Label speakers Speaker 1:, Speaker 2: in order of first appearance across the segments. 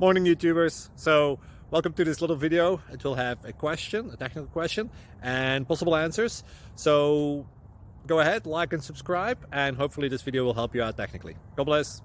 Speaker 1: Morning YouTubers. So welcome to this little video. It will have a question, a technical question, and possible answers. So go ahead, like and subscribe, and hopefully this video will help you out technically. God bless.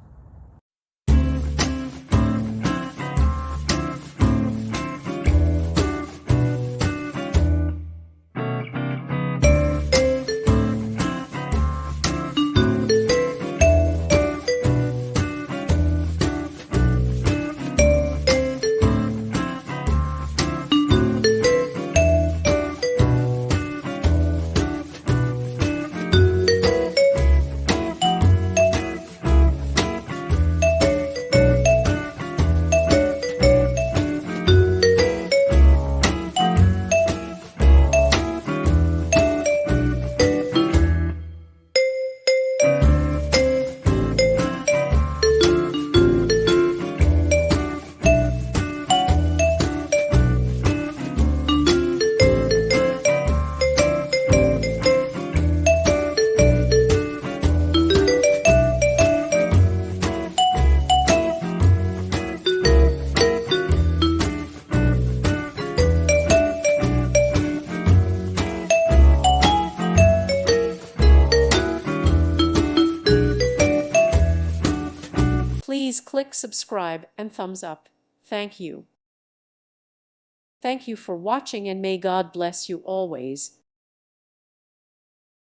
Speaker 2: Please click subscribe and thumbs up. Thank you. Thank you for watching, and may God bless you always.